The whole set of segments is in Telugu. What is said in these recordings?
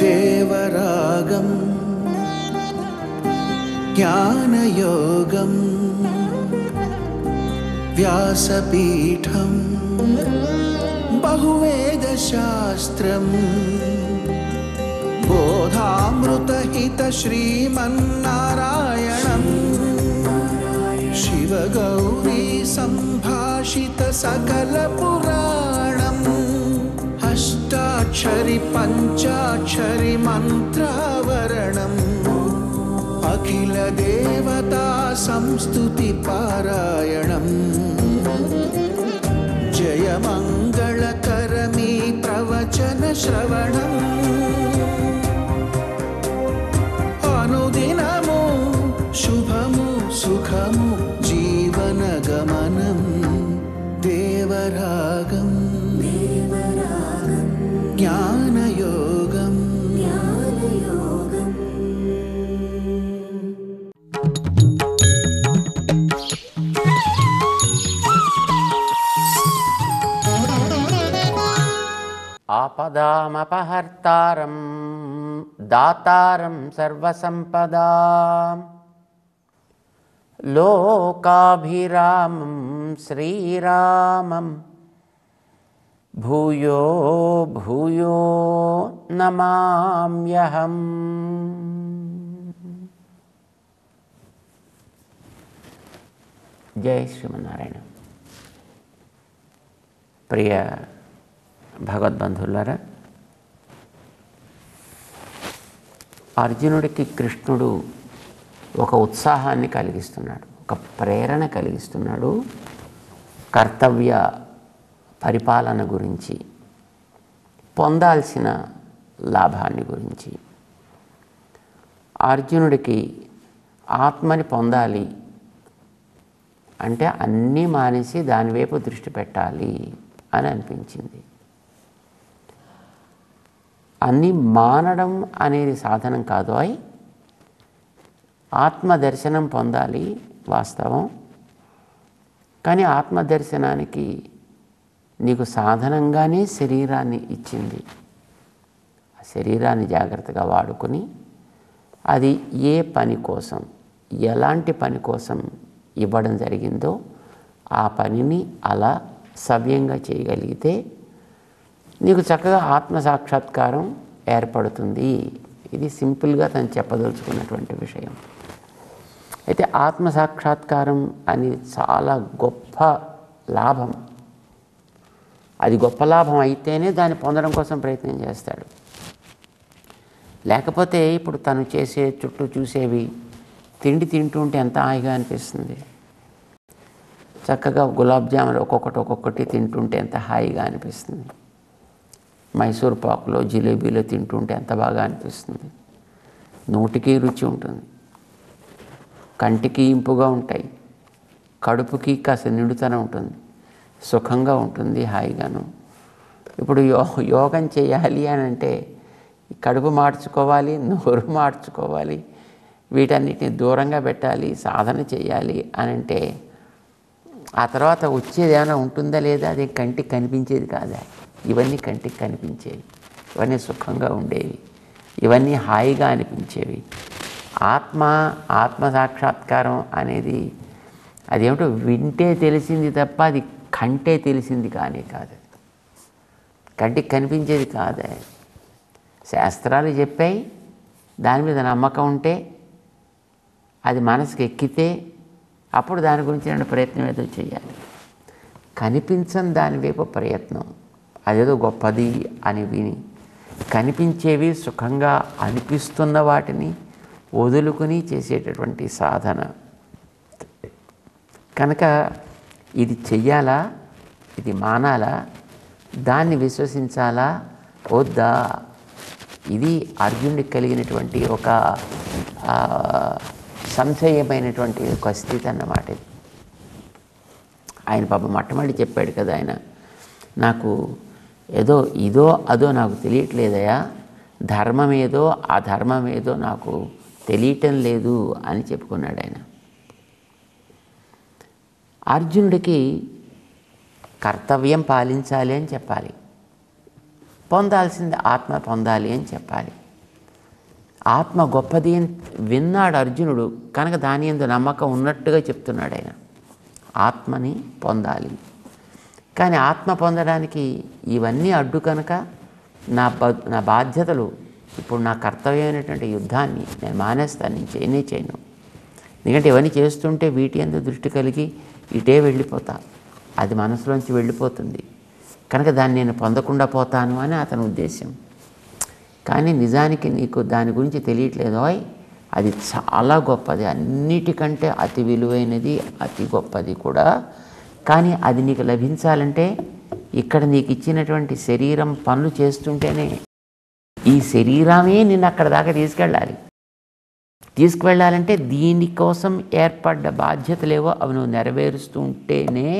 దేవరాగం జ్ఞానయోగం వ్యాసపీఠం బహువేదశాస్త్రం బోధామృతహిత శ్రీమన్నారాయణం శివగౌరీ సంభాషిత సకల పురాణం అష్టాక్షరి పంచాక్షరి మంత్రావరణం అఖిల దేవతా సంస్తుతి పారాయణం జయ మంగళకరమీ ప్రవచన శ్రవణం అనుదినము శుభము సుఖము జీవన గమనం దేవరాగం జ్ఞానయోగం ఆపదామపహర్తారం దాతారం సర్వసంపదాం లోకాభిరామం శ్రీరామం భూయో భూయో నమామ్యహం. జై శ్రీమన్నారాయణ. ప్రియ భగవద్బంధువులారా, అర్జునుడికి కృష్ణుడు ఒక ఉత్సాహాన్ని కలిగిస్తున్నాడు, ఒక ప్రేరణ కలిగిస్తున్నాడు. కర్తవ్య పరిపాలన గురించి, పొందాల్సిన లాభాన్ని గురించి. అర్జునుడికి ఆత్మని పొందాలి అంటే అన్నీ మానేసి దానివైపు దృష్టి పెట్టాలి అని అనిపించింది. అన్నీ మానడం అనేది సాధనం కాదు, ఆత్మదర్శనం పొందాలి వాస్తవం. కానీ ఆత్మదర్శనానికి నీకు సాధనంగానే శరీరాన్ని ఇచ్చింది. ఆ శరీరాన్ని జాగ్రత్తగా వాడుకొని అది ఏ పని కోసం, ఎలాంటి పని కోసం ఇవ్వడం జరిగిందో ఆ పనిని అలా సవ్యంగా చేయగలిగితే నీకు చక్కగా ఆత్మసాక్షాత్కారం ఏర్పడుతుంది. ఇది సింపుల్గా తను చెప్పదలుచుకున్నటువంటి విషయం. అయితే ఆత్మసాక్షాత్కారం అనేది చాలా గొప్ప లాభం. అది గొప్ప లాభం అయితేనే దాన్ని పొందడం కోసం ప్రయత్నం చేస్తాడు. లేకపోతే ఇప్పుడు తను చేసే చుట్టూ చూసేవి తిండి తింటూ ఉంటే ఎంత హాయిగా అనిపిస్తుంది. చక్కగా గులాబ్ జాములు ఒక్కొక్కటి తింటుంటే ఎంత హాయిగా అనిపిస్తుంది. మైసూర్ పాకులో జిలేబీలో తింటుంటే ఎంత బాగా అనిపిస్తుంది. నోటికి రుచి ఉంటుంది, కంటికి ఇంపుగా ఉంటాయి, కడుపుకి కాస్త నిండుతనం ఉంటుంది, సుఖంగా ఉంటుంది, హాయిగాను. ఇప్పుడు యోగం చేయాలి అని అంటే కడుపు మార్చుకోవాలి, నోరు మార్చుకోవాలి, వీటన్నిటిని దూరంగా పెట్టాలి, సాధన చేయాలి అని అంటే ఆ తర్వాత వచ్చేది ఏమైనా ఉంటుందా లేదా? అది కంటికి కనిపించేది కాదా? ఇవన్నీ కంటికి కనిపించేవి, ఇవన్నీ సుఖంగా ఉండేవి, ఇవన్నీ హాయిగా అనిపించేవి. ఆత్మ సాక్షాత్కారం అనేది అదేమిటో వింటే తెలిసింది తప్ప అది కంటే తెలిసింది కానే కాదు, కంటికి కనిపించేది కాదే. శాస్త్రాలు చెప్పాయి, దాని మీద నమ్మకం ఉంటే, అది మనసుకి ఎక్కితే అప్పుడు దాని గురించి నేను ప్రయత్నం ఏదో చేయాలి. కనిపించని దాని వైపు ప్రయత్నం, అదేదో గొప్పది అని విని కనిపించేవి సుఖంగా అనిపిస్తున్న వాటిని వదులుకొని చేసేటటువంటి సాధన. కనుక ఇది చెయ్యాలా, ఇది మానాలా, దాన్ని విశ్వసించాలా వద్దా, ఇది అర్జునుడికి కలిగినటువంటి ఒక సంశయమైనటువంటి ఒక స్థితి అన్నమాట. ఆయన పాపం మొట్టమొదటి చెప్పాడు కదా, ఆయన నాకు ఏదో ఇదో అదో నాకు తెలియట్లేదయా, ధర్మం ఏదో అధర్మం ఏదో నాకు తెలియటం లేదు అని చెప్పుకున్నాడు ఆయన. అర్జునుడికి కర్తవ్యం పాలించాలి అని చెప్పాలి, పొందాల్సింది ఆత్మ పొందాలి అని చెప్పాలి. ఆత్మ గొప్పది అని విన్నాడు అర్జునుడు కనుక దాని యందు నమ్మకం ఉన్నట్టుగా చెప్తున్నాడు ఆయన. ఆత్మని పొందాలి, కానీ ఆత్మ పొందడానికి ఇవన్నీ అడ్డు కనుక నా బాధ్యతలు ఇప్పుడు నా కర్తవ్యమైనటువంటి యుద్ధాన్ని నేను మానేస్తాను, నేను చేయను. ఎందుకంటే ఇవన్నీ చేస్తుంటే వీటి యందు దృష్టి కలిగి ఇటే వెళ్ళిపోతా, అది మనసులోంచి వెళ్ళిపోతుంది కనుక దాన్ని నేను పొందకుండా పోతాను అని అతని ఉద్దేశం. కానీ నిజానికి నీకు దాని గురించి తెలియట్లేదు. అది చాలా గొప్పది, అన్నిటికంటే అతి విలువైనది, అతి గొప్పది కూడా. కానీ అది నీకు లభించాలంటే ఇక్కడ నీకు ఇచ్చినటువంటి శరీరం పనులు చేస్తుంటేనే, ఈ శరీరమే నిన్ను అక్కడ దాకా తీసుకువెళ్ళాలంటే దీనికోసం ఏర్పడ్డ బాధ్యతలేవో అవి నువ్వు నెరవేరుస్తూ ఉంటేనే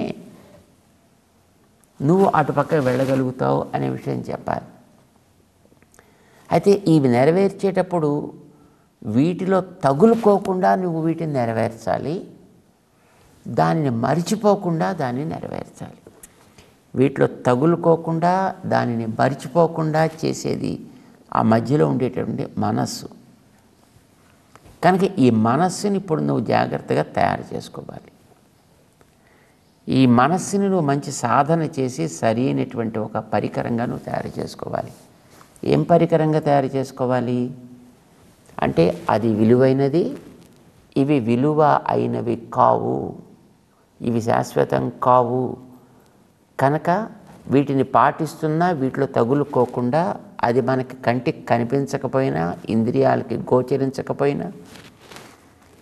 నువ్వు అటుపక్క వెళ్ళగలుగుతావు అనే విషయం చెప్పాలి. అయితే ఇవి నెరవేర్చేటప్పుడు వీటిలో తగులుకోకుండా నువ్వు వీటిని నెరవేర్చాలి, దానిని మరిచిపోకుండా దాన్ని నెరవేర్చాలి. వీటిలో తగులుకోకుండా దానిని మరిచిపోకుండా చేసేది ఆ మధ్యలో ఉండేటటువంటి మనస్సు. కనుక ఈ మనస్సుని ఇప్పుడు నువ్వు జాగ్రత్తగా తయారు చేసుకోవాలి. ఈ మనస్సుని నువ్వు మంచి సాధన చేసి సరైనటువంటి ఒక పరికరంగా నువ్వు తయారు చేసుకోవాలి. ఏం పరికరంగా తయారు చేసుకోవాలి అంటే అది విలువైనది, ఇవి విలువ అయినవి కావు, ఇవి శాశ్వతం కావు కనుక వీటిని పాటిస్తున్నా వీటిలో తగులుకోకుండా, అది మనకి కంటికి కనిపించకపోయినా ఇంద్రియాలకి గోచరించకపోయినా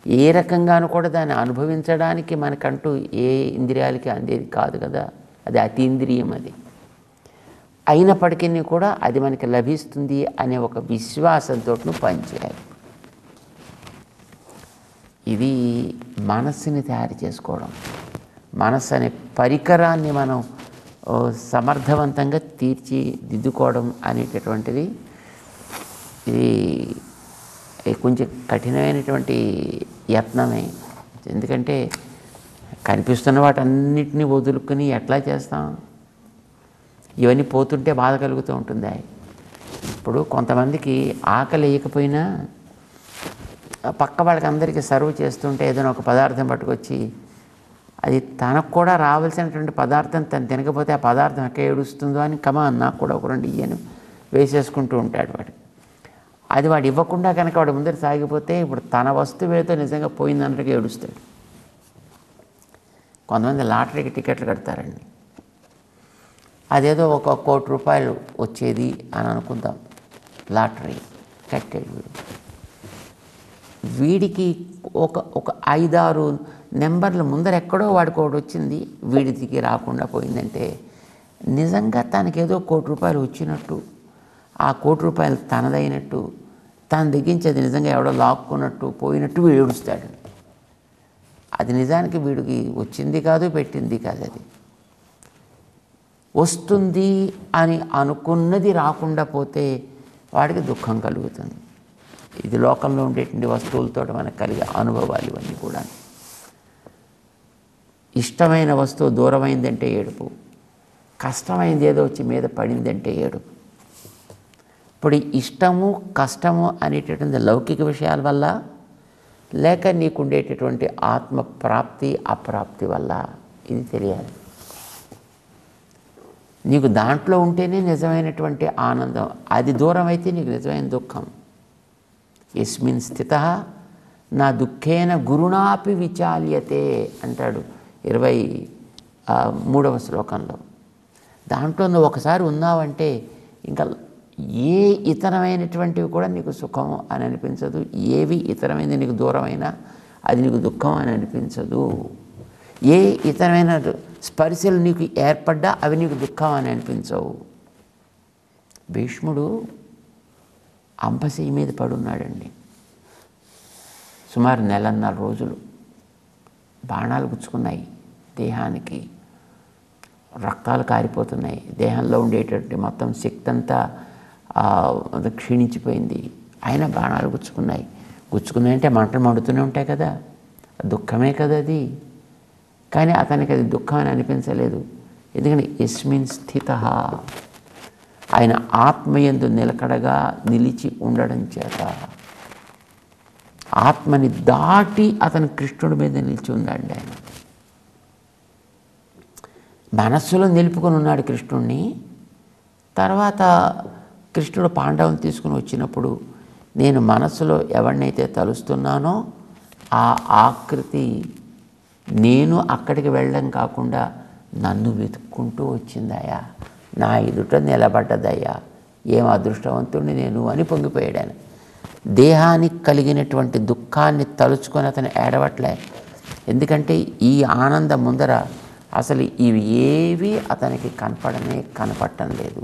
ఏ రకంగానూ కూడా దాన్ని అనుభవించడానికి మనకంటూ ఏ ఇంద్రియాలకి అందేది కాదు కదా, అది అతీంద్రియం. అది అయినప్పటికీ కూడా అది మనకి లభిస్తుంది అనే ఒక విశ్వాసంతో నువ్వు పనిచేయాలి. ఇది మనస్సుని తయారు చేసుకోవడం. మనస్సు అనే పరికరాన్ని మనం సమర్థవంతంగా తీర్చిదిద్దుకోవడం అనేటటువంటిది ఇది కొంచెం కఠినమైనటువంటి యత్నమే. ఎందుకంటే కనిపిస్తున్న వాటన్నిటినీ వదులుకొని ఎట్లా చేస్తాం? ఇవన్నీ పోతుంటే బాధ కలుగుతూ ఉంటుంది. ఇప్పుడు కొంతమందికి ఆకలి వేయకపోయినా పక్క వాళ్ళకి అందరికీ సర్వ్ చేస్తుంటే ఏదైనా ఒక పదార్థం పట్టుకొచ్చి అది తనకు కూడా రావాల్సినటువంటి పదార్థం తను తినకపోతే ఆ పదార్థం ఎక్కడ ఏడుస్తుందో అని నాకు కూడా ఒక 2 ఇయ్యను వేసేసుకుంటూ ఉంటాడు వాడు. అది వాడు ఇవ్వకుండా కనుక వాడు ముందర సాగిపోతే ఇప్పుడు తన వస్తువు ఏదో నిజంగా పోయిందన్నట్టుగా ఏడుస్తాడు. కొంతమంది లాటరీకి టికెట్లు కడతారండి, అదేదో ఒక ₹1 కోటి వచ్చేది అని అనుకుందాం. లాటరీ కట్టాడు వీడికి ఒక 5-6 నెంబర్ల ముందర ఎక్కడో వాడికి ఒకటి వచ్చింది, వీడికి రాకుండా పోయిందంటే నిజంగా తనకేదో ₹1 కోటి వచ్చినట్టు, ఆ ₹1 కోటి తనదైనట్టు, తన దగ్గరించి అది నిజంగా ఎవడో లాక్కున్నట్టు పోయినట్టు వీడు ఏడుస్తాడు. అది నిజానికి వీడికి వచ్చింది కాదు, పెట్టింది కాదు. అది వస్తుంది అని అనుకున్నది రాకుండా పోతే వాడికి దుఃఖం కలుగుతుంది. ఇది లోకంలో ఉండేటువంటి వస్తువులతో మనకు కలిగే అనుభవాలు ఇవన్నీ కూడా. ఇష్టమైన వస్తువు దూరమైందంటే ఏడుపు, కష్టమైంది ఏదో వచ్చి మీద పడిందంటే ఏడుపు. ఇప్పుడు ఇష్టము కష్టము అనేటటువంటి లౌకిక విషయాల వల్ల లేక నీకు ఉండేటటువంటి ఆత్మ ప్రాప్తి అప్రాప్తి వల్ల ఇది తెలియాలి. నీకు దాంట్లో ఉంటేనే నిజమైనటువంటి ఆనందం, అది దూరం అయితే నీకు నిజమైన దుఃఖం. యస్మిన్ స్థితః నా దుఃఖేన గురుణాపి విచాల్యతే అంటాడు 23వ శ్లోకంలో. దాంట్లో నువ్వు ఒకసారి ఉన్నావంటే ఇంకా ఏ ఇతరమైనటువంటివి కూడా నీకు సుఖం అని అనిపించదు, ఏవి ఇతరమైనది నీకు దూరమైనా అది నీకు దుఃఖం అని అనిపించదు, ఏ ఇతరమైన స్పర్శలు నీకు ఏర్పడ్డా అవి నీకు దుఃఖం అని అనిపించవు. భీష్ముడు అంపశయ్య మీద పడున్నాడండి, సుమారు 1.5 రోజులు. బాణాలు గుచ్చుకున్నాయి, దేహానికి రక్తాలు కారిపోతున్నాయి, దేహంలో ఉండేటటువంటి మొత్తం శక్తి అంతా క్షీణించిపోయింది. అయినా బాణాలు గుచ్చుకున్నాయంటే మంటలు మండుతూనే ఉంటాయి కదా, దుఃఖమే కదా అది. కానీ అతనికి అది దుఃఖం అని అనిపించలేదు, ఎందుకంటే యస్మిన్ స్థిత, ఆయన ఆత్మయందు నిలకడగా నిలిచి ఉండడం చేత ఆత్మని దాటి అతను కృష్ణుడి మీద నిలిచి ఉందండి. ఆయన మనస్సులో నిలుపుకొని ఉన్నాడు కృష్ణుడిని. తర్వాత కృష్ణుడు పాండవుని తీసుకుని వచ్చినప్పుడు నేను మనస్సులో ఎవరినైతే తలుస్తున్నానో ఆ ఆకృతి నేను అక్కడికి వెళ్ళడం కాకుండా నన్ను వెతుక్కుంటూ వచ్చిందయ్యా, నా ఎదుట నిలబడ్డదయ్యా, ఏం అదృష్టవంతుడిని నేను అని పొంగిపోయాడు. దేహానికి కలిగినటువంటి దుఃఖాన్ని తలుచుకొని అతను ఏడవట్లే. ఎందుకంటే ఈ ఆనందం ముందర అసలు ఇవి ఏవి అతనికి కనపడటం లేదు.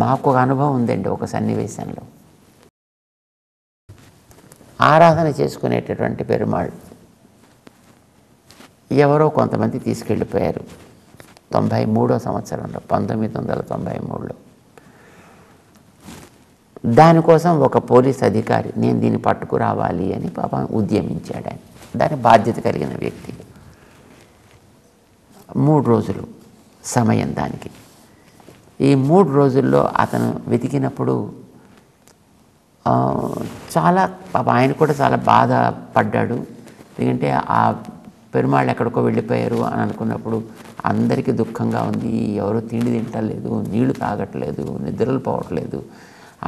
మాకు ఒక అనుభవం ఉందండి. ఒక సన్నివేశంలో ఆరాధన చేసుకునేటటువంటి పెరుమాళ్ ఎవరో కొంతమంది తీసుకెళ్ళిపోయారు 93వ సంవత్సరంలో, 1993లో. దానికోసం ఒక పోలీస్ అధికారి నేను దీన్ని పట్టుకురావాలి అని పాపం ఉద్యమించాడు. ఆయన దాని బాధ్యత కలిగిన వ్యక్తి. 3 రోజులు సమయం దానికి. ఈ 3 రోజుల్లో అతను వెతికినప్పుడు చాలా ఆయన కూడా చాలా బాధపడ్డాడు. ఎందుకంటే ఆ పెరుమాళ్ళు ఎక్కడికో వెళ్ళిపోయారు అని అనుకున్నప్పుడు అందరికీ దుఃఖంగా ఉంది. ఎవరు తిండి తింటలేదు, నీళ్లు తాగట్లేదు, నిద్రలు పోవట్లేదు,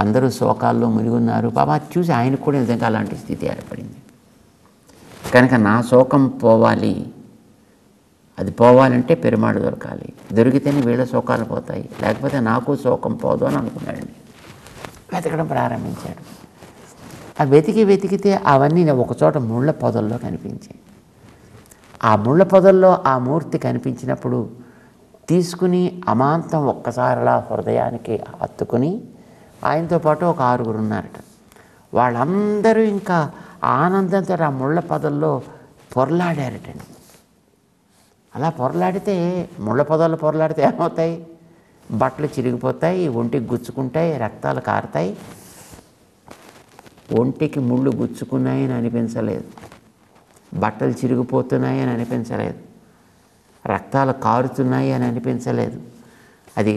అందరూ శోకాల్లో మునిగున్నారు. పాపం అది చూసి ఆయనకు కూడా నిజంగా అలాంటి స్థితి ఏర్పడింది. కనుక నా శోకం పోవాలి, అది పోవాలంటే పెరుమాళ్ళు దొరకాలి, దొరికితేనే వీళ్ళ శోకాలు పోతాయి, లేకపోతే నాకు శోకం పోదు అని అనుకున్నాడండి. వెతకడం ప్రారంభించాడు. ఆ వెతికితే అవన్నీ ఒకచోట ముళ్ళ పొదల్లో కనిపించాయి. ఆ ముళ్ళ పొదల్లో ఆ మూర్తి కనిపించినప్పుడు తీసుకుని అమాంతం ఒక్కసారిలా హృదయానికి హత్తుకుని ఆయనతో పాటు ఒక 6గురు ఉన్నారట. వాళ్ళందరూ ఇంకా ఆనందంతో ఆ ముళ్ళ పొదల్లో పొరలాడారటండి. అలా పొరలాడితే ముళ్ళ పొదల్లో పొరలాడితే ఏమవుతాయి? బట్టలు చిరిగిపోతాయి, ఒంటికి గుచ్చుకుంటాయి, రక్తాలు కారుతాయి. ఒంటికి ముళ్ళు గుచ్చుకున్నాయని అనిపించలేదు, బట్టలు చిరిగిపోతున్నాయి అని అనిపించలేదు, రక్తాలు కారుతున్నాయి అని అనిపించలేదు, అది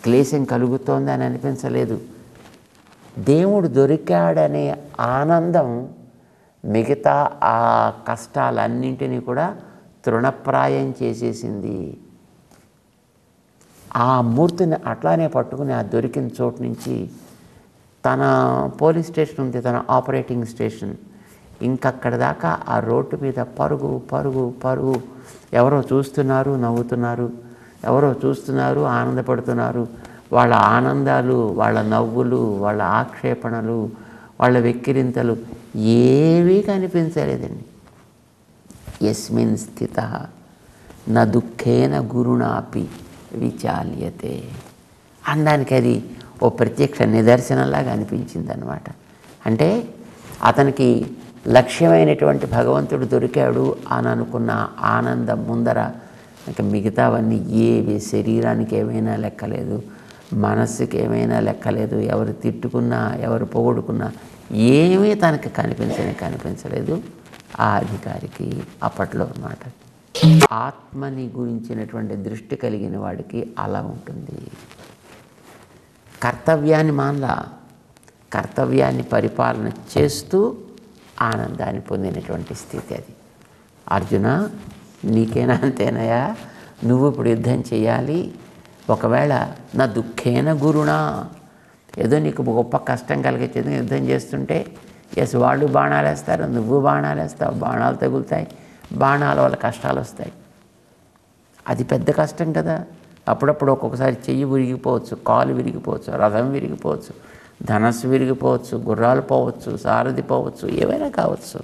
క్లేశం కలుగుతోంది అని అనిపించలేదు. దేవుడు దొరికాడనే ఆనందం మిగతా ఆ కష్టాలన్నింటినీ కూడా తృణప్రాయం చేసేసింది. ఆ మూర్తిని అట్లానే పట్టుకుని ఆ దొరికిన చోటు నుంచి తన పోలీస్ స్టేషన్ ఉంది, తన ఆపరేటింగ్ స్టేషన్, ఇంకక్కడ దాకా ఆ రోడ్డు మీద పరుగు పరుగు పరుగు. ఎవరో చూస్తున్నారు, నవ్వుతున్నారు, ఎవరో చూస్తున్నారు, ఆనందపడుతున్నారు. వాళ్ళ ఆనందాలు, వాళ్ళ నవ్వులు, వాళ్ళ ఆక్షేపణలు, వాళ్ళ వెక్కిరింతలు ఏవీ కనిపించలేదండి. యస్మిన్ స్థిత న దుఃఖేన గురుణాపి విచాల్యతే అనడానికి అది ఓ ప్రత్యక్ష నిదర్శనంలాగా అనిపించింది అన్నమాట. అంటే అతనికి లక్ష్యమైనటువంటి భగవంతుడు దొరికాడు అని అనుకున్న ఆనందం ముందర ఇంకా మిగతావన్నీ ఏవి శరీరానికి ఏమైనా లెక్కలేదు, మనస్సుకి ఏమైనా లెక్కలేదు, ఎవరు తిట్టుకున్నా ఎవరు పొగుడుకున్నా ఏమీ తనకి కనిపించలేదు ఆ అధికారికి అప్పట్లో అన్నమాట. ఆత్మని గురించినటువంటి దృష్టి కలిగిన వాడికి అలా ఉంటుంది. కర్తవ్యాన్ని మానలా, కర్తవ్యాన్ని పరిపాలన చేస్తూ ఆనందాన్ని పొందినటువంటి స్థితి అది. అర్జున నీకేనా అంతేనయా, నువ్వు ఇప్పుడు యుద్ధం చేయాలి. ఒకవేళ నా దుఃఖేన గురుణా, ఏదో నీకు గొప్ప కష్టం కలిగించేది యుద్ధం చేస్తుంటే ఎస్ వాళ్ళు బాణాలు వేస్తారు, నువ్వు బాణాలు వేస్తావు, బాణాలు తగులుతాయి, బాణాల వల్ల కష్టాలు వస్తాయి. అది పెద్ద కష్టం కదా. అప్పుడప్పుడు ఒక్కొక్కసారి చెయ్యి విరిగిపోవచ్చు, కాలు విరిగిపోవచ్చు, రథం విరిగిపోవచ్చు, ధనస్సు విరిగిపోవచ్చు, గుర్రాలు పోవచ్చు, సారథి పోవచ్చు, ఏవైనా కావచ్చు.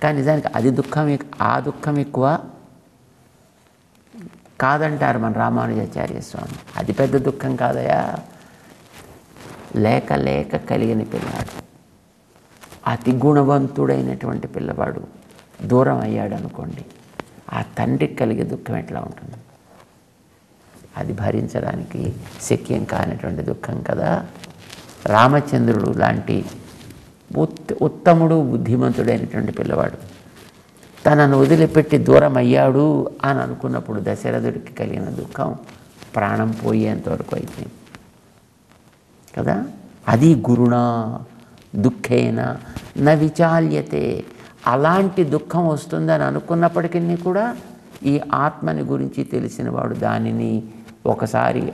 కానీ నిజానికి అది ఆ దుఃఖం ఎక్కువ కాదంటారు మన రామానుజాచార్య స్వామి. అది పెద్ద దుఃఖం కాదయా. లేక లేక కలిగిన పిల్లాడు, అతి గుణవంతుడైనటువంటి పిల్లవాడు దూరం అయ్యాడు అనుకోండి, ఆ తండ్రికి కలిగే దుఃఖం ఎట్లా ఉంటుంది? అది భరించడానికి శక్యం కానిటువంటి దుఃఖం కదా. రామచంద్రుడు లాంటి ఉత్తముడు బుద్ధిమంతుడైనటువంటి పిల్లవాడు తనను వదిలిపెట్టి దూరం అయ్యాడు అని అనుకున్నప్పుడు దశరథుడికి కలిగిన దుఃఖం ప్రాణం పోయేంతవరకు అయిపోయింది కదా. అది గురుణా దుఃఖేన న విచాల్యతే. అలాంటి దుఃఖం వస్తుందని అనుకున్నప్పటికీ కూడా ఈ ఆత్మని గురించి తెలిసినవాడు దానిని ఒకసారి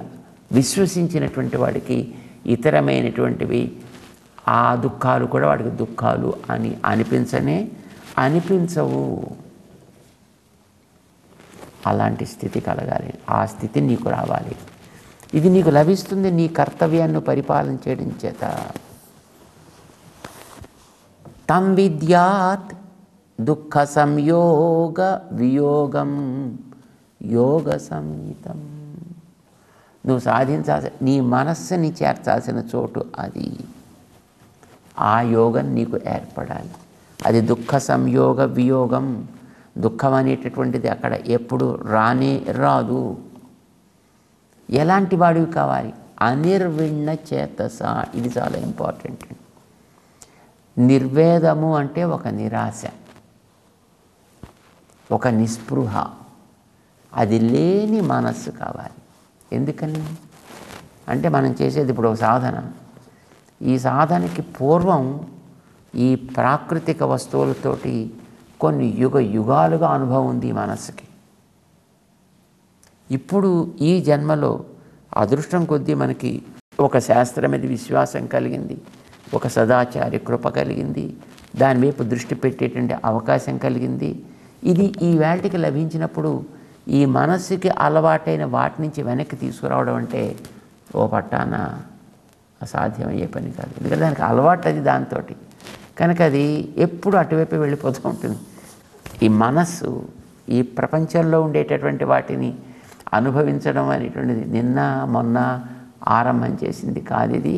విశ్వసించినటువంటి వాడికి ఇతరమైనటువంటివి ఆ దుఃఖాలు కూడా వాడికి దుఃఖాలు అని అనిపించవు. అలాంటి స్థితి కలగాలి. ఆ స్థితి నీకు రావాలి. ఇది నీకు లభిస్తుంది నీ కర్తవ్యాన్ని పరిపాలన చేయడం చేత. తం విద్యాత్ దుఃఖ సంయోగ వియోగం యోగ సంహితం. నువ్వు సాధించాల్సిన నీ మనస్సుని చేర్చాల్సిన చోటు అది. ఆ యోగం నీకు ఏర్పడాలి. అది దుఃఖ సంయోగ వియోగం. దుఃఖం అనేటటువంటిది అక్కడ ఎప్పుడు రానే రాదు. ఎలాంటి వాడివి కావాలి? అనిర్విణ్ణ చేతస. ఇది చాలా ఇంపార్టెంట్. నిర్వేదము అంటే ఒక నిరాశ, ఒక నిస్పృహ, అది లేని మనస్సు కావాలి. ఎందుకని అంటే మనం చేసేది ఇప్పుడు ఒక సాధన. ఈ సాధనకి పూర్వం ఈ ప్రాకృతిక వస్తువులతోటి కొన్ని యుగాలుగా అనుభవం ఉంది ఈ మనస్సుకి. ఇప్పుడు ఈ జన్మలో అదృష్టం కొద్దీ మనకి ఒక శాస్త్రం మీద విశ్వాసం కలిగింది, ఒక సదాచారి కృప కలిగింది, దాని వైపు దృష్టి పెట్టేటువంటి అవకాశం కలిగింది. ఇది ఈ వేళకి లభించినప్పుడు ఈ మనస్సుకి అలవాటైన వాటి నుంచి వెనక్కి తీసుకురావడం అంటే ఓ పట్టాన అసాధ్యమయ్యే పని కాదు. ఎందుకంటే దానికి అలవాటు అది దాంతో. కనుక అది ఎప్పుడు అటువైపు వెళ్ళిపోతూ ఉంటుంది. ఈ మనస్సు ఈ ప్రపంచంలో ఉండేటటువంటి వాటిని అనుభవించడం అనేటువంటిది నిన్న మొన్న ఆరంభం చేసింది కాదు. ఇది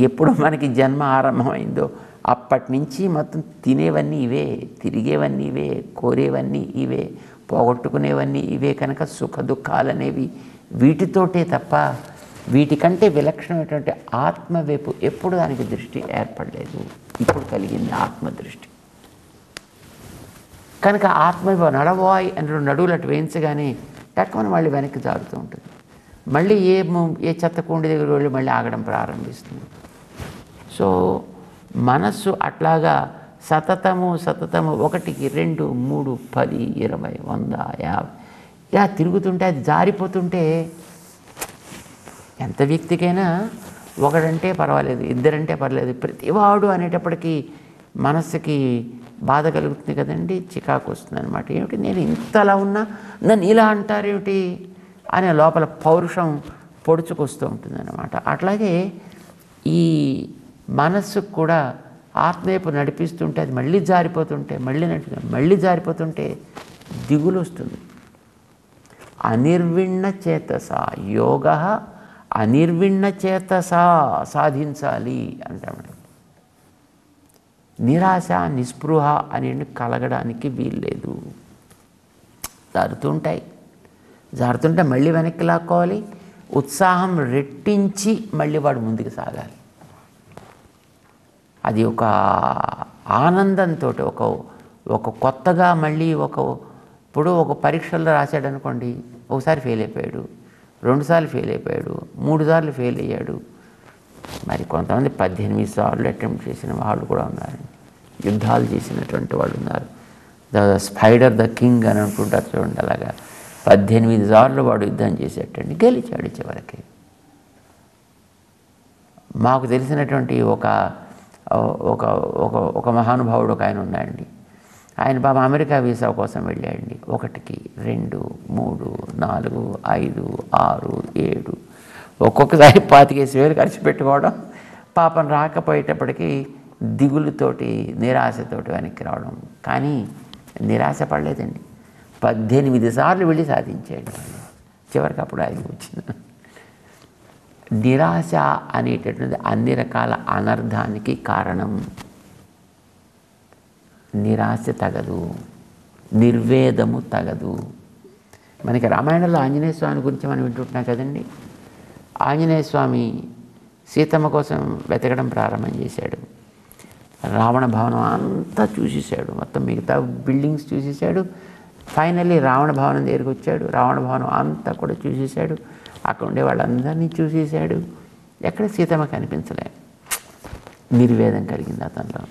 ఎప్పుడు మనకి జన్మ ఆరంభమైందో అప్పటి నుంచి మొత్తం తినేవన్నీ ఇవే, తిరిగేవన్నీ ఇవే, కోరేవన్నీ ఇవే, పోగొట్టుకునేవన్నీ ఇవే. కనుక సుఖ దుఃఖాలు అనేవి వీటితోటే తప్ప వీటికంటే విలక్షణమైనటువంటి ఆత్మ వైపు ఎప్పుడు దానికి దృష్టి ఏర్పడలేదు. ఇప్పుడు కలిగింది ఆత్మదృష్టి. కనుక ఆత్మ నడవాయి అని నడువులు అటు వేయించగానే టక్కుమని మళ్ళీ వెనక్కి జారుతూ ఉంటుంది. మళ్ళీ ఏ చెత్త కుండి దగ్గర వెళ్ళి మళ్ళీ ఆగడం ప్రారంభిస్తుంది. సో మనస్సు అట్లాగా సతతము 1కి 2 3 10 20 100 50 ఇలా తిరుగుతుంటే అది జారిపోతుంటే ఎంత వ్యక్తికైనా ఒకడంటే పర్వాలేదు, ఇద్దరంటే పర్లేదు, ప్రతివాడు అనేటప్పటికీ మనస్సుకి బాధ కలుగుతుంది కదండి, చికాకు వస్తుంది అనమాట. ఏమిటి నేను ఇంతలా ఉన్నా నన్ను ఇలా అంటారేమిటి అనే లోపల పౌరుషం పొడుచుకొస్తూ ఉంటుంది అన్నమాట. అట్లాగే ఈ మనస్సుకు కూడా ఆత్మవైపు నడిపిస్తుంటే అది మళ్ళీ జారిపోతుంటే మళ్ళీ జారిపోతుంటే దిగులు వస్తుంది. అనిర్విణ్ణ చేతస యోగ అనిర్విణ్ణ చేతస సాధించాలి అంటాడు. నిరాశ నిస్పృహ అనేవి కలగడానికి వీల్లేదు. జారుతుంటే మళ్ళీ వెనక్కి లాక్కోవాలి. ఉత్సాహం రెట్టించి మళ్ళీ వాడు ముందుకు సాగాలి. అది ఒక ఆనందంతో ఒక కొత్తగా మళ్ళీ ఇప్పుడు ఒక పరీక్షల్లో రాశాడు అనుకోండి, ఒకసారి ఫెయిల్ అయిపోయాడు, 2 సార్లు ఫెయిల్ అయిపోయాడు, 3 సార్లు ఫెయిల్ అయ్యాడు. మరి కొంతమంది 18 సార్లు అటెంప్ట్ చేసిన వాళ్ళు కూడా ఉన్నారు. యుద్ధాలు చేసినటువంటి వాళ్ళు ఉన్నారు. ద స్పైడర్ ద కింగ్ అని అనుకుంటారు చూడండి. అలాగా 18 సార్లు వాడు యుద్ధం చేసేటండి, గెలిచాడు చివరికి. మాకు తెలిసినటువంటి ఒక మహానుభావుడు ఒక ఆయన ఉన్నాడండి. ఆయన బాబా అమెరికా వీసా కోసం వెళ్ళాడండి. 1కి 2 3 4 5 6 7 ఒక్కొక్కసారి 25,000 ఖర్చు పెట్టుకోవడం, పాపం రాకపోయేటప్పటికీ దిగులుతోటి నిరాశతోటి వెనక్కి రావడం. కానీ నిరాశ పడలేదండి. 18 సార్లు వెళ్ళి సాధించాడు. చివరికి అప్పుడు ఆయన వచ్చింది. నిరాశ అనేటటువంటిది అన్ని రకాల అనర్థానికి కారణం. నిరాశ తగదు, నిర్వేదము తగదు. మనకి రామాయణంలో ఆంజనేయ స్వామి గురించి మనం వింటుంటున్నాం కదండి. ఆంజనేయ స్వామి సీతమ్మ కోసం వెతకడం ప్రారంభం చేశాడు. రావణ భవనం అంతా చూసేశాడు, మొత్తం మిగతా బిల్డింగ్స్ చూసేశాడు. ఫైనల్లీ రావణ భవనం దగ్గరికి వచ్చాడు. రావణ భవనం అంతా కూడా చూసేశాడు, అక్కడ ఉండే వాళ్ళందరినీ చూసేశాడు. ఎక్కడ సీతమ్మ కనిపించలే. నిర్వేదం కలిగింది అతనిలో.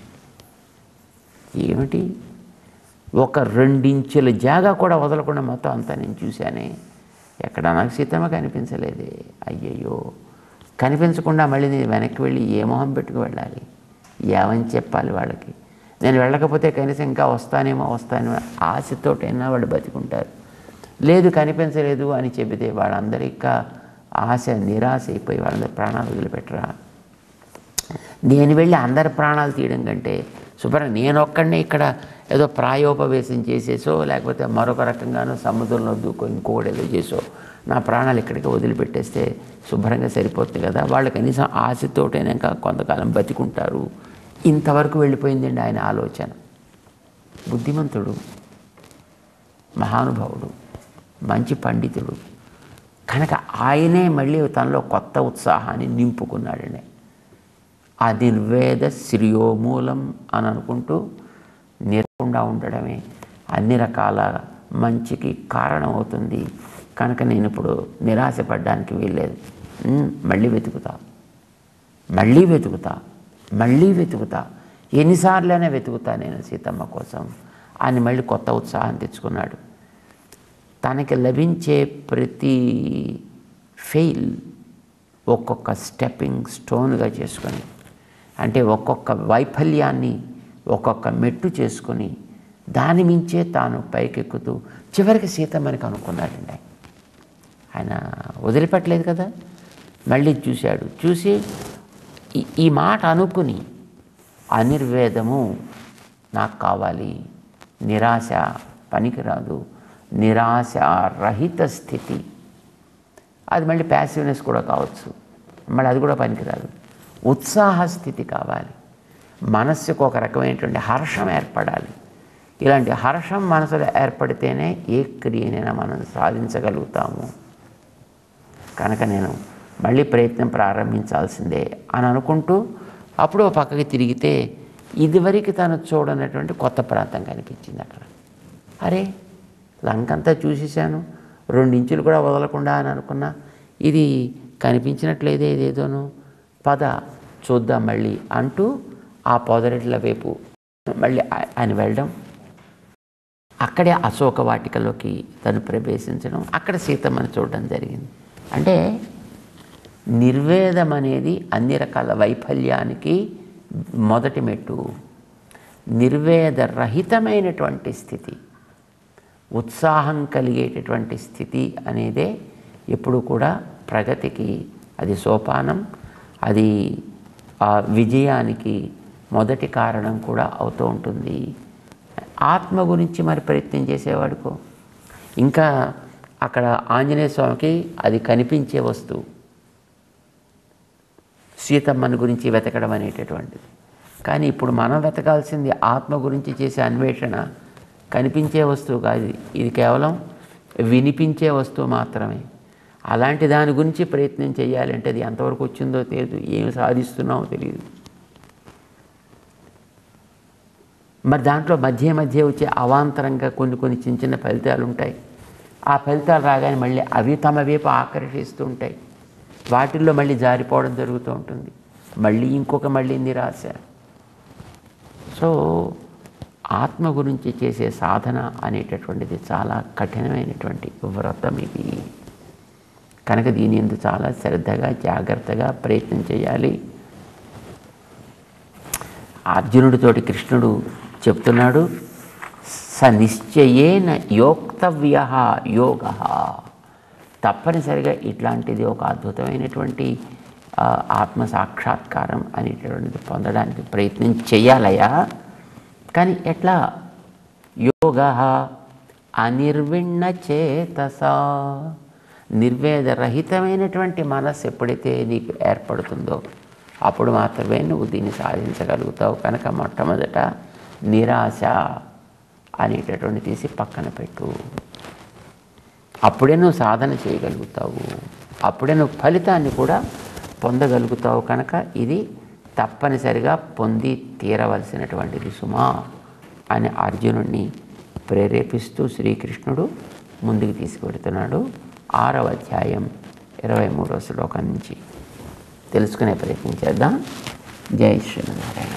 ఏమిటి, ఒక 2 ఇంచుల జాగా కూడా వదలకుండా మొత్తం అంతా నేను చూశానే, ఎక్కడ నాకు సీతమ్మ కనిపించలేదే. అయ్యయ్యో, కనిపించకుండా మళ్ళీ నేను వెనక్కి వెళ్ళి ఏ మొహం పెట్టుకు వెళ్ళాలి, ఏమని చెప్పాలి వాళ్ళకి? నేను వెళ్ళకపోతే కనీసం ఇంకా వస్తానేమో ఆశతోటైనా వాళ్ళు బతికుంటారు. లేదు కనిపించలేదు అని చెబితే వాళ్ళందరికీ ఆశ నిరాశ అయిపోయి వాళ్ళందరూ ప్రాణాలు వదిలిపెట్టరా? నేను వెళ్ళి అందరి ప్రాణాలు తీయడం కంటే శుభ్రంగా నేను ఒక్కడనే ఇక్కడ ఏదో ప్రాయోపవేశం చేసేసో లేకపోతే మరొక రకంగానో సముద్రంలో దూకో ఇంకొకటి ఏదో చేసో నా ప్రాణాలు ఇక్కడికి వదిలిపెట్టేస్తే శుభ్రంగా సరిపోతుంది కదా. వాళ్ళు కనీసం ఆశతోటైనా ఇంకా కొంతకాలం బతికుంటారు. ఇంతవరకు వెళ్ళిపోయిందండి ఆయన ఆలోచన. బుద్ధిమంతుడు, మహానుభావుడు, మంచి పండితుడు కనుక ఆయనే మళ్ళీ తనలో కొత్త ఉత్సాహాన్ని నింపుకున్నాడండి. ఆ నిర్వేద శ్రేయోమూలం అని అనుకుంటూ నిరకుండా ఉండడమే అన్ని రకాల మంచికి కారణం అవుతుంది. కనుక నేను ఇప్పుడు నిరాశపడడానికి వీల్లేదు. మళ్ళీ వెతుకుతా, ఎన్నిసార్లైనా వెతుకుతా నేను సీతమ్మ కోసం అని మళ్ళీ కొత్త ఉత్సాహం తెచ్చుకున్నాడు. తనకి లభించే ప్రతి ఫెయిల్ ఒక్కొక్క స్టెప్పింగ్ స్టోన్గా చేసుకొని, అంటే ఒక్కొక్క వైఫల్యాన్ని ఒక్కొక్క మెట్టు చేసుకొని దాని మించే తాను పైకెక్కుతూ చివరికి సీతమ్మని కనుక్కున్నాడండి. ఆయన వదిలిపెట్టలేదు కదా. మళ్ళీ చూశాడు, చూసి ఈ మాట అనుకుని అనిర్వేదము నాకు కావాలి, నిరాశ పనికిరాదు, నిరాశ రహిత స్థితి, అది మళ్ళీ ప్యాసివ్నెస్ కూడా కావచ్చు, మళ్ళీ అది కూడా పనికిరాదు, ఉత్సాహ స్థితి కావాలి, మనస్సుకు ఒక రకమైనటువంటి హర్షం ఏర్పడాలి. ఇలాంటి హర్షం మనసులో ఏర్పడితేనే ఏ క్రియనైనా మనం సాధించగలుగుతాము. కనుక నేను మళ్ళీ ప్రయత్నం ప్రారంభించాల్సిందే అని అనుకుంటూ అప్పుడు పక్కకి తిరిగితే ఇదివరకు తను చూడనటువంటి కొత్త ప్రాంతం కనిపించింది అక్కడ. అరే, లంకంతా చూసేసాను, 2 ఇంచులు కూడా వదలకుండా అని అనుకున్నా, ఇది కనిపించినట్లేదే, ఇదేదోను, పద చూద్దాం మళ్ళీ అంటూ ఆ పొదరెట్ల వైపు మళ్ళీ ఆయన వెళ్ళడం, అక్కడే అశోక వాటికలోకి తను ప్రవేశించడం, అక్కడ సీతమ్మని చూడడం జరిగింది. అంటే నిర్వేదం అనేది అన్ని రకాల వైఫల్యానికి మొదటి మెట్టు. నిర్వేద రహితమైనటువంటి స్థితి, ఉత్సాహం కలిగేటటువంటి స్థితి అనేదే ఎప్పుడు కూడా ప్రగతికి అది సోపానం, అది ఆ విజయానికి మొదటి కారణం కూడా అవుతూ ఉంటుంది. ఆత్మ గురించి మరి ప్రయత్నం చేసేవాడుకో, ఇంకా అక్కడ ఆంజనేయ స్వామికి అది కనిపించే వస్తువు, సీతమ్మని గురించి వెతకడం అనేటటువంటిది. కానీ ఇప్పుడు మనం వెతకాల్సింది ఆత్మ గురించి చేసే అన్వేషణ. కనిపించే వస్తువు కాదు, ఇది కేవలం వినిపించే వస్తువు మాత్రమే. అలాంటి దాని గురించి ప్రయత్నం చేయాలంటే అది ఎంతవరకు వచ్చిందో తెలియదు, ఏమి సాధిస్తున్నామో తెలియదు. మరి దాంట్లో మధ్య మధ్య వచ్చే అవాంతరంగా కొన్ని చిన్న చిన్న ఫలితాలు ఉంటాయి. ఆ ఫలితాలు రాగానే మళ్ళీ అవి తమ వైపు ఆకర్షిస్తూ ఉంటాయి. వాటిల్లో మళ్ళీ జారిపోవడం జరుగుతూ ఉంటుంది, మళ్ళీ నిరాశ. సో ఆత్మ గురించి చేసే సాధన అనేటటువంటిది చాలా కఠినమైనటువంటి వ్రతం ఇది. కనుక దీని ఎందుకు చాలా శ్రద్ధగా జాగ్రత్తగా ప్రయత్నం చేయాలి. అర్జునుడితోటి కృష్ణుడు చెప్తున్నాడు, స నిశ్చయేన యోక్తవ్య యోగ. తప్పనిసరిగా ఇట్లాంటిది ఒక అద్భుతమైనటువంటి ఆత్మ సాక్షాత్కారం అనేటటువంటిది పొందడానికి ప్రయత్నం చేయాలయా. కానీ ఎట్లా? యోగ అనిర్విణ చేతస, నిర్వేదరహితమైనటువంటి మనస్సు ఎప్పుడైతే నీకు ఏర్పడుతుందో అప్పుడు మాత్రమే నువ్వు దీన్ని సాధించగలుగుతావు. కనుక మొట్టమొదట నిరాశ అనేటటువంటి తీసి పక్కన పెట్టు. అప్పుడే నువ్వు సాధన చేయగలుగుతావు, అప్పుడే నువ్వు ఫలితాన్ని కూడా పొందగలుగుతావు. కనుక ఇది తప్పనిసరిగా పొంది తీరవలసినటువంటిది సుమా అని అర్జునుడిని ప్రేరేపిస్తూ శ్రీకృష్ణుడు ముందుకు తీసుకువెడుతున్నాడు. 6వ అధ్యాయం 23వ శ్లోకం నుంచి తెలుసుకునే ప్రయత్నం చేద్దాం. జై శ్రీమన్నారాయణ.